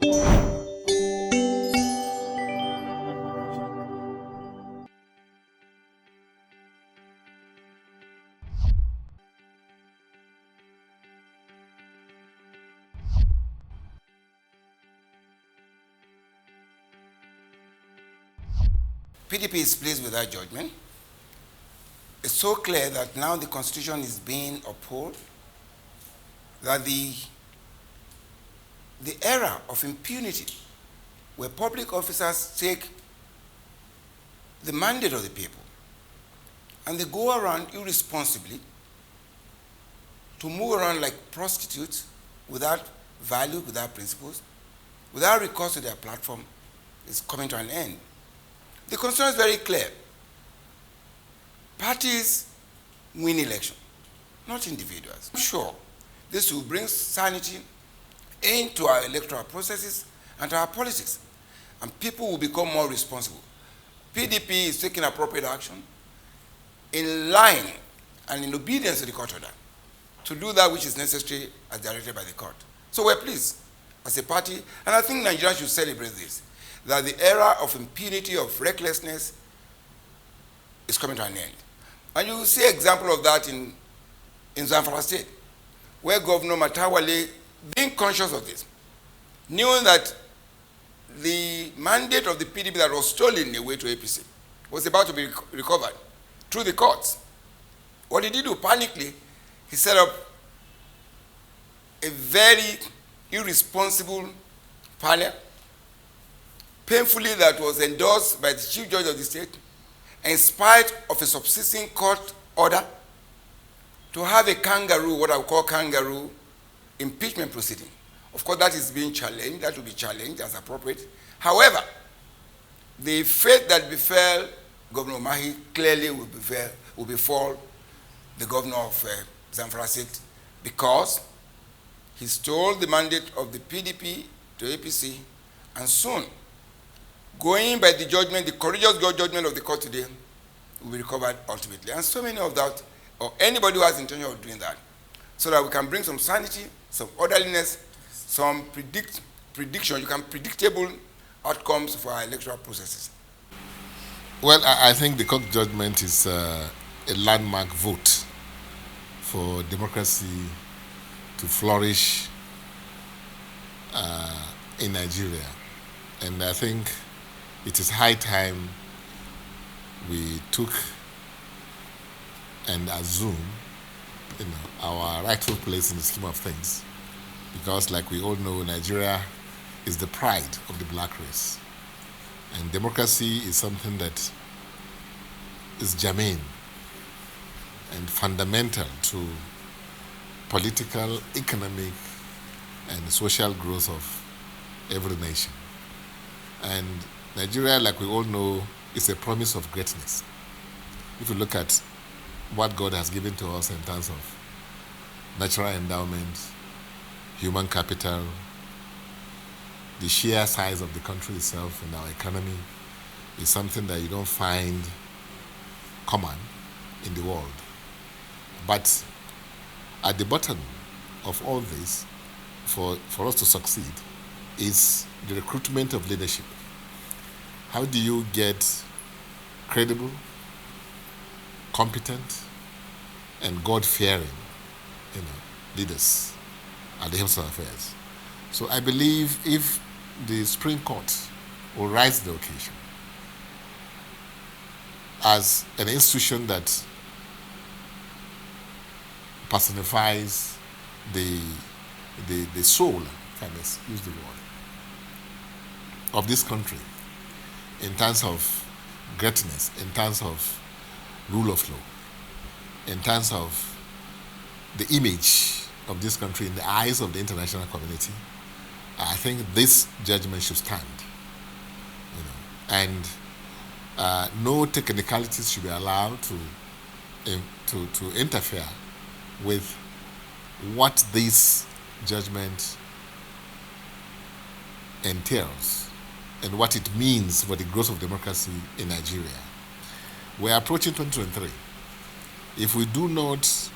PDP is pleased with that judgment. It's so clear that now the Constitution is being upheld, that the era of impunity, where public officers take the mandate of the people and they go around irresponsibly to move around like prostitutes without value, without principles, without recourse to their platform, is coming to an end. The Constitution is very clear. Parties win election, not individuals. I'm sure this will bring sanity into our electoral processes and to our politics, and people will become more responsible. PDP is taking appropriate action in line and in obedience to the court order to do that which is necessary as directed by the court. So we're pleased as a party, and I think Nigeria should celebrate this, that the era of impunity, of recklessness is coming to an end. And you will see an example of that in Zamfara State, where Governor Matawale, being conscious of this, knew that the mandate of the PDP that was stolen away to APC was about to be recovered through the courts. What he did do, panically, he set up a very irresponsible panel, painfully that was endorsed by the Chief Judge of the state, in spite of a subsisting court order, to have a kangaroo, what I would call kangaroo, impeachment proceeding. Of course, that is being challenged. That will be challenged as appropriate. However, the fate that befell Governor Umahi clearly will befall the governor of Zamfara State, because he stole the mandate of the PDP to APC, and soon, going by the judgment, the courageous judgment of the court today, will be recovered ultimately. And so many of that, or anybody who has intention of doing that, so that we can bring some sanity, some orderliness, some prediction, you can predictable outcomes for our electoral processes. Well, I think the court judgment is a landmark vote for democracy to flourish in Nigeria. And I think it is high time we took and assume our rightful place in the scheme of things. Because like we all know, Nigeria is the pride of the black race. And democracy is something that is germane and fundamental to political, economic, and social growth of every nation. And Nigeria, like we all know, is a promise of greatness. If you look at what God has given to us in terms of natural endowment, human capital, the sheer size of the country itself and our economy is something that you don't find common in the world. But at the bottom of all this, for us to succeed, is the recruitment of leadership. How do you get credible, competent, and God-fearing leaders at the helms of affairs? So I believe if the Supreme Court will rise to the occasion as an institution that personifies the soul, if I may use the word, of this country in terms of greatness, in terms of rule of law, in terms of the image of this country in the eyes of the international community, I think this judgment should stand. And no technicalities should be allowed to interfere with what this judgment entails and what it means for the growth of democracy in Nigeria. We are approaching 2023. If we do not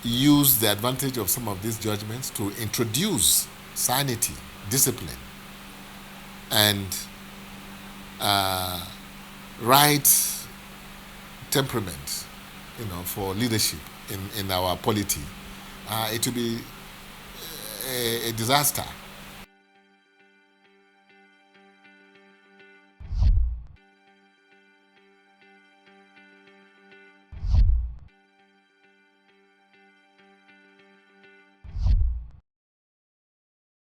use the advantage of some of these judgments to introduce sanity discipline, and right temperament, for leadership in our polity, it will be a disaster